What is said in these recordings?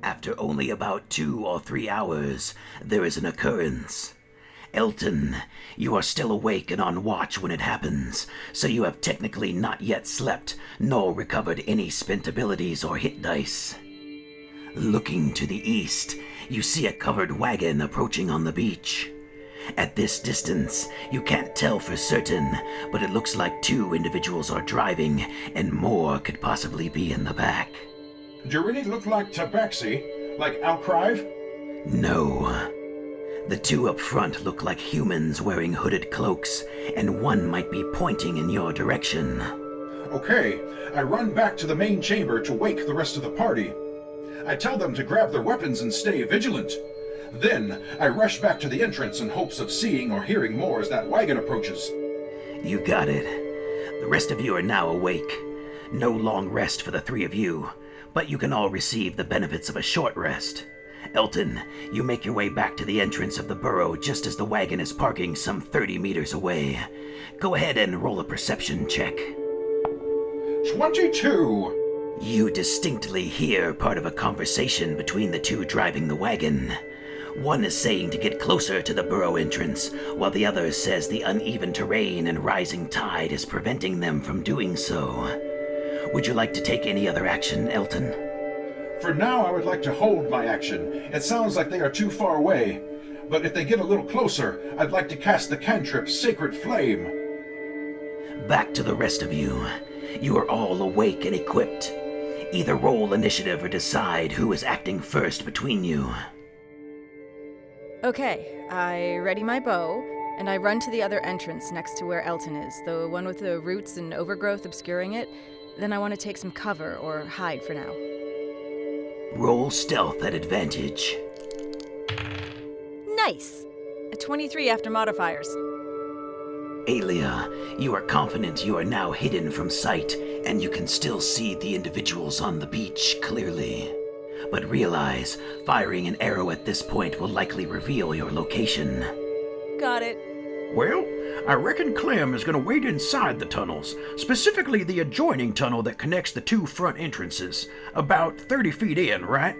After only about 2 or 3 hours, there is an occurrence. Elton, you are still awake and on watch when it happens, so you have technically not yet slept, nor recovered any spent abilities or hit dice. Looking to the east, you see a covered wagon approaching on the beach. At this distance, you can't tell for certain, but it looks like 2 individuals are driving, and more could possibly be in the back. Do you really look like Tabaxi? Like Alcrive? No. The 2 up front look like humans wearing hooded cloaks, and one might be pointing in your direction. Okay, I run back to the main chamber to wake the rest of the party. I tell them to grab their weapons and stay vigilant. Then, I rush back to the entrance in hopes of seeing or hearing more as that wagon approaches. You got it. The rest of you are now awake. No long rest for the 3 of you, but you can all receive the benefits of a short rest. Elton, you make your way back to the entrance of the burrow just as the wagon is parking some 30 meters away. Go ahead and roll a perception check. 22! You distinctly hear part of a conversation between the 2 driving the wagon. One is saying to get closer to the burrow entrance, while the other says the uneven terrain and rising tide is preventing them from doing so. Would you like to take any other action, Elton? For now, I would like to hold my action. It sounds like they are too far away. But if they get a little closer, I'd like to cast the cantrip Sacred Flame. Back to the rest of you. You are all awake and equipped. Either roll initiative or decide who is acting first between you. Okay, I ready my bow, and I run to the other entrance next to where Elton is, the one with the roots and overgrowth obscuring it. Then I want to take some cover or hide for now. Roll stealth at advantage. Nice! A 23 after modifiers. Aelia, you are confident you are now hidden from sight, and you can still see the individuals on the beach clearly. But realize, firing an arrow at this point will likely reveal your location. Got it. Well, I reckon Clem is going to wait inside the tunnels, specifically the adjoining tunnel that connects the 2 front entrances, about 30 feet in, right?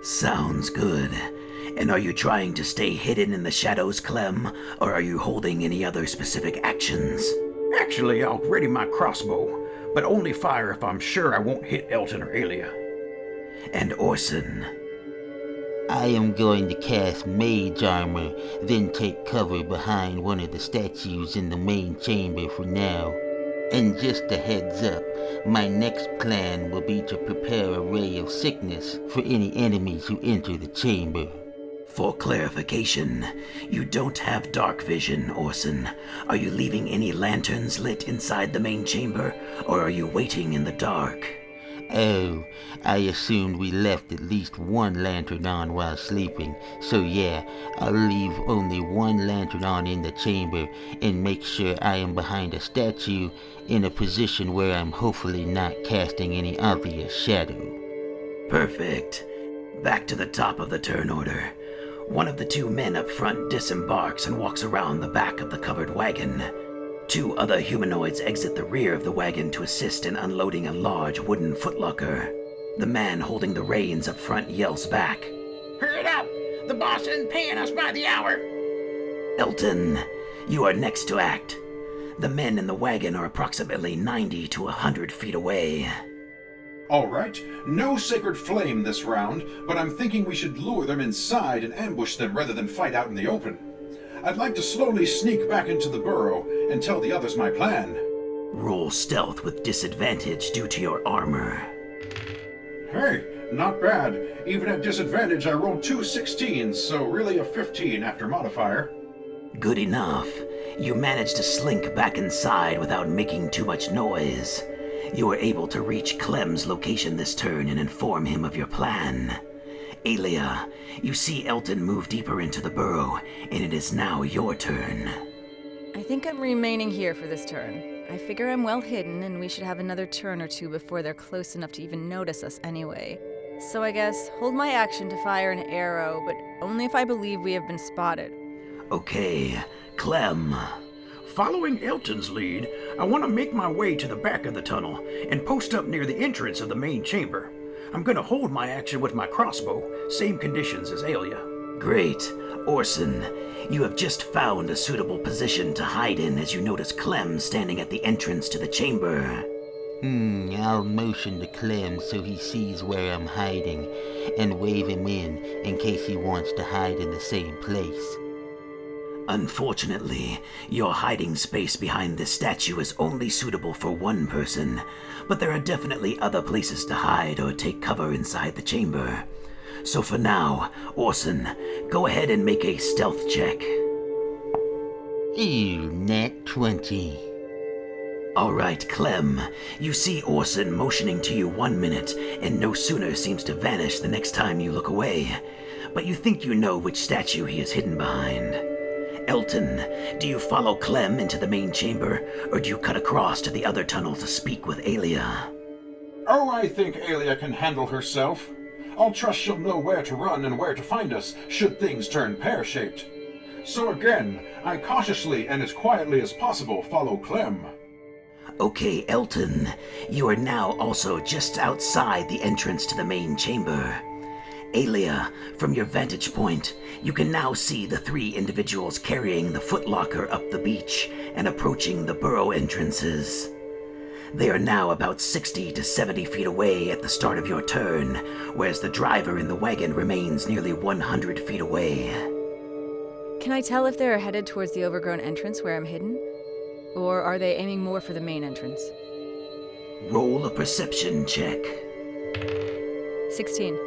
Sounds good. And are you trying to stay hidden in the shadows, Clem, or are you holding any other specific actions? Actually, I'll ready my crossbow, but only fire if I'm sure I won't hit Elton or Aelia. And Orson? I am going to cast Mage Armor, then take cover behind one of the statues in the main chamber for now. And just a heads up, my next plan will be to prepare a ray of sickness for any enemies who enter the chamber. For clarification, you don't have dark vision, Orson. Are you leaving any lanterns lit inside the main chamber, or are you waiting in the dark? Oh, I assumed we left at least 1 lantern on while sleeping, so yeah, I'll leave only 1 lantern on in the chamber and make sure I am behind a statue in a position where I'm hopefully not casting any obvious shadow. Perfect. Back to the top of the turn order. One of the 2 men up front disembarks and walks around the back of the covered wagon. 2 other humanoids exit the rear of the wagon to assist in unloading a large wooden footlocker. The man holding the reins up front yells back, "Hurry it up! The boss isn't paying us by the hour!" Elton, you are next to act. The men in the wagon are approximately 90 to 100 feet away. All right, no Sacred Flame this round, but I'm thinking we should lure them inside and ambush them rather than fight out in the open. I'd like to slowly sneak back into the burrow and tell the others my plan. Roll stealth with disadvantage due to your armor. Hey, not bad. Even at disadvantage, I rolled 2 16s, so really a 15 after modifier. Good enough. You managed to slink back inside without making too much noise. You were able to reach Clem's location this turn and inform him of your plan. Aelia, you see Elton move deeper into the burrow, and it is now your turn. I think I'm remaining here for this turn. I figure I'm well hidden, and we should have another turn or 2 before they're close enough to even notice us anyway. So I guess, hold my action to fire an arrow, but only if I believe we have been spotted. Okay, Clem. Following Elton's lead, I want to make my way to the back of the tunnel and post up near the entrance of the main chamber. I'm gonna hold my action with my crossbow, same conditions as Alia. Great. Orson, you have just found a suitable position to hide in as you notice Clem standing at the entrance to the chamber. I'll motion to Clem so he sees where I'm hiding, and wave him in case he wants to hide in the same place. Unfortunately, your hiding space behind this statue is only suitable for one person, but there are definitely other places to hide or take cover inside the chamber. So for now, Orson, go ahead and make a stealth check. Ew, nat 20. Alright, Clem, you see Orson motioning to you 1 minute and no sooner seems to vanish the next time you look away. But you think you know which statue he is hidden behind. Elton, do you follow Clem into the main chamber, or do you cut across to the other tunnel to speak with Alia? Oh, I think Alia can handle herself. I'll trust she'll know where to run and where to find us, should things turn pear-shaped. So again, I cautiously and as quietly as possible follow Clem. Okay, Elton, you are now also just outside the entrance to the main chamber. Alia, from your vantage point, you can now see the 3 individuals carrying the footlocker up the beach and approaching the Burrow entrances. They are now about 60 to 70 feet away at the start of your turn, whereas the driver in the wagon remains nearly 100 feet away. Can I tell if they're headed towards the overgrown entrance where I'm hidden? Or are they aiming more for the main entrance? Roll a perception check. 16.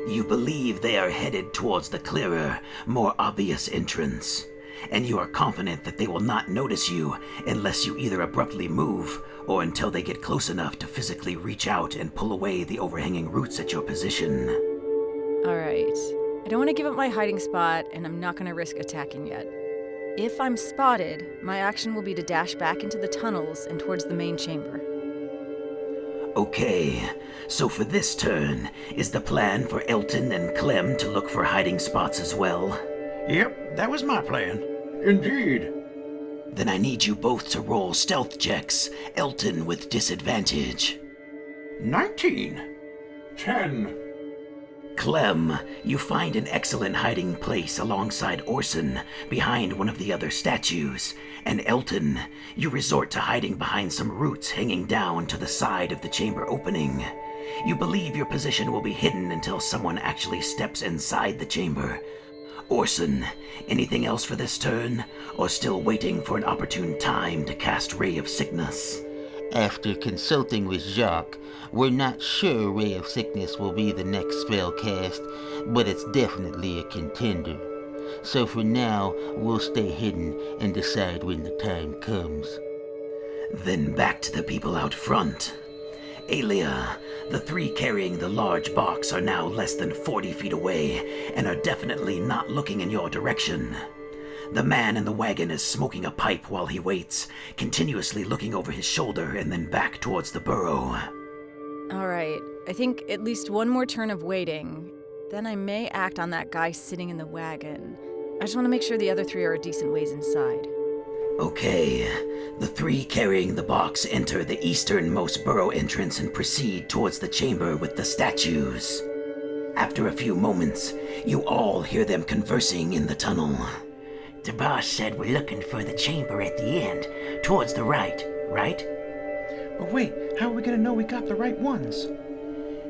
You believe they are headed towards the clearer, more obvious entrance, and you are confident that they will not notice you unless you either abruptly move or until they get close enough to physically reach out and pull away the overhanging roots at your position. Alright. I don't want to give up my hiding spot, and I'm not going to risk attacking yet. If I'm spotted, my action will be to dash back into the tunnels and towards the main chamber. Okay, so for this turn, is the plan for Elton and Clem to look for hiding spots as well? Yep, that was my plan. Indeed. Then I need you both to roll stealth checks, Elton with disadvantage. 19. 10. Clem, you find an excellent hiding place alongside Orson, behind one of the other statues, and Elton, you resort to hiding behind some roots hanging down to the side of the chamber opening. You believe your position will be hidden until someone actually steps inside the chamber. Orson, anything else for this turn, or still waiting for an opportune time to cast Ray of Sickness? After consulting with Jacques, we're not sure Ray of Sickness will be the next spell cast, but it's definitely a contender. So for now, we'll stay hidden and decide when the time comes. Then back to the people out front. Alia, the 3 carrying the large box are now less than 40 feet away and are definitely not looking in your direction. The man in the wagon is smoking a pipe while he waits, continuously looking over his shoulder and then back towards the burrow. Alright, I think at least one more turn of waiting, then I may act on that guy sitting in the wagon. I just want to make sure the other 3 are a decent ways inside. Okay, the 3 carrying the box enter the easternmost burrow entrance and proceed towards the chamber with the statues. After a few moments, you all hear them conversing in the tunnel. The boss said we're looking for the chamber at the end, towards the right, right? But wait, how are we gonna know we got the right ones?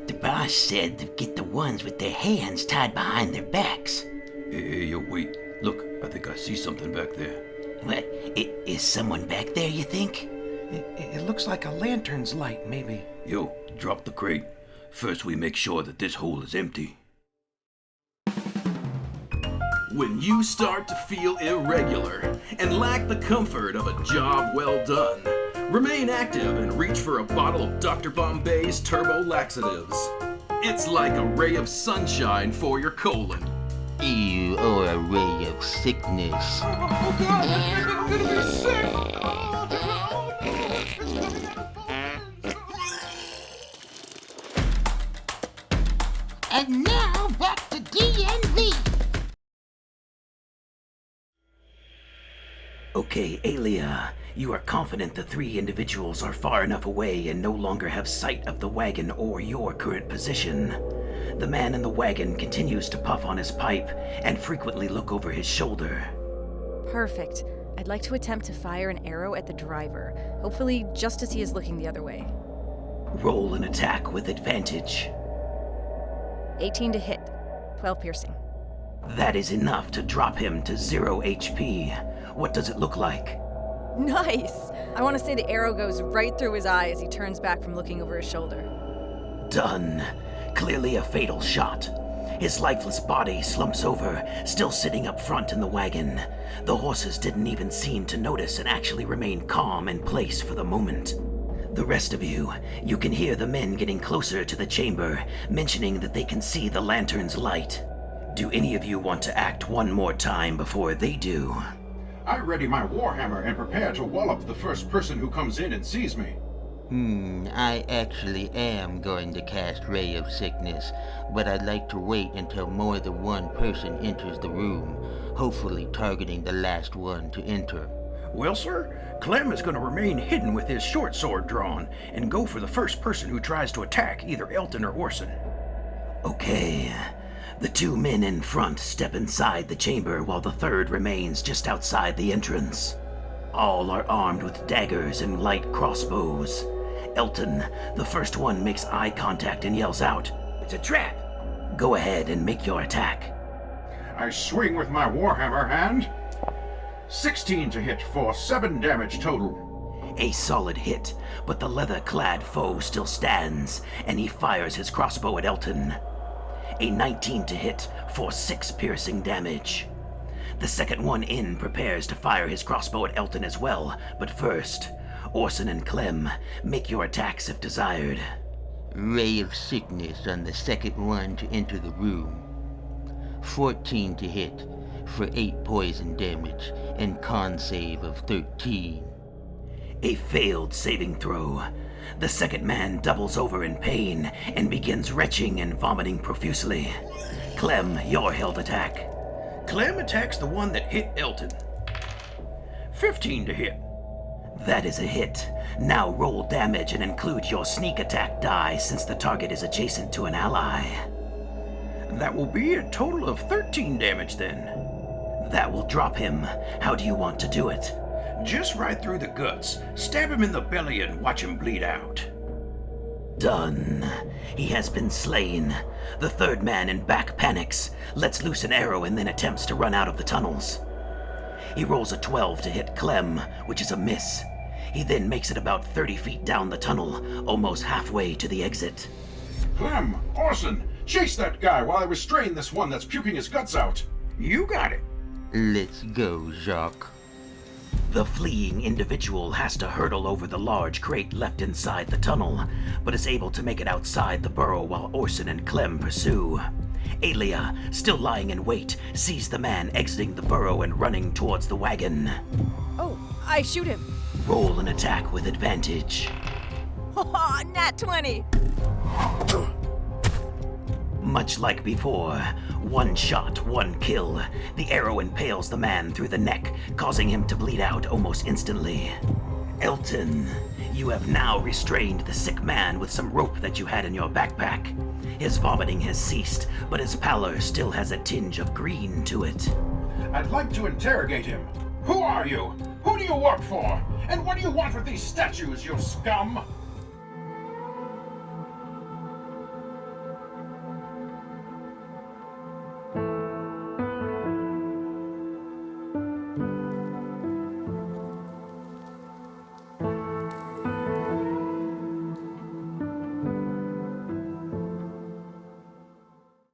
The boss said to get the ones with their hands tied behind their backs. Hey, yo, wait. Look, I think I see something back there. What? Is someone back there, you think? It looks like a lantern's light, maybe. Yo, drop the crate. First we make sure that this hole is empty. When you start to feel irregular and lack the comfort of a job well done, remain active and reach for a bottle of Dr. Bombay's Turbo Laxatives. It's like a ray of sunshine for your colon. Ew, or a ray of sickness. Oh God, I'm gonna be sick! And now back to D&V. Okay, Alia, You are confident the 3 individuals are far enough away and no longer have sight of the wagon or your current position. The man in the wagon continues to puff on his pipe and frequently look over his shoulder. Perfect. I'd like to attempt to fire an arrow at the driver, hopefully just as he is looking the other way. Roll an attack with advantage. 18 to hit, 12 piercing. That is enough to drop him to 0 HP. What does it look like? Nice! I want to say the arrow goes right through his eye as he turns back from looking over his shoulder. Done. Clearly a fatal shot. His lifeless body slumps over, still sitting up front in the wagon. The horses didn't even seem to notice and actually remained calm in place for the moment. The rest of you can hear the men getting closer to the chamber, mentioning that they can see the lantern's light. Do any of you want to act one more time before they do? I ready my warhammer and prepare to wallop the first person who comes in and sees me. I actually am going to cast Ray of Sickness, but I'd like to wait until more than one person enters the room, hopefully targeting the last one to enter. Well, sir, Clem is going to remain hidden with his short sword drawn and go for the first person who tries to attack either Elton or Orson. Okay. The 2 men in front step inside the chamber while the third remains just outside the entrance. All are armed with daggers and light crossbows. Elton, the first one, makes eye contact and yells out, "It's a trap!" Go ahead and make your attack. I swing with my warhammer and 16 to hit for 7 damage total. A solid hit, but the leather-clad foe still stands, and he fires his crossbow at Elton. A 19 to hit for 6 piercing damage. The second one in prepares to fire his crossbow at Elton as well, but first, Orson and Clem, make your attacks if desired. Ray of Sickness on the second one to enter the room. 14 to hit for 8 poison damage and con save of 13. A failed saving throw. The second man doubles over in pain and begins retching and vomiting profusely. Clem, your held attack. Clem attacks the one that hit Elton. 15 to hit. That is a hit. Now roll damage and include your sneak attack die since the target is adjacent to an ally. That will be a total of 13 damage then. That will drop him. How do you want to do it? Just right through the guts. Stab him in the belly and watch him bleed out. Done. He has been slain. The third man in back panics, lets loose an arrow and then attempts to run out of the tunnels. He rolls a 12 to hit Clem, which is a miss. He then makes it about 30 feet down the tunnel, almost halfway to the exit. Clem, Orson, chase that guy while I restrain this one that's puking his guts out. You got it. Let's go, Jacques. The fleeing individual has to hurtle over the large crate left inside the tunnel, but is able to make it outside the burrow while Orson and Clem pursue. Alia, still lying in wait, sees the man exiting the burrow and running towards the wagon. Oh, I shoot him. Roll an attack with advantage. Nat 20! Much like before, one shot, one kill. The arrow impales the man through the neck, causing him to bleed out almost instantly. Elton, you have now restrained the sick man with some rope that you had in your backpack. His vomiting has ceased, but his pallor still has a tinge of green to it. I'd like to interrogate him. Who are you? Who do you work for? And what do you want with these statues, you scum?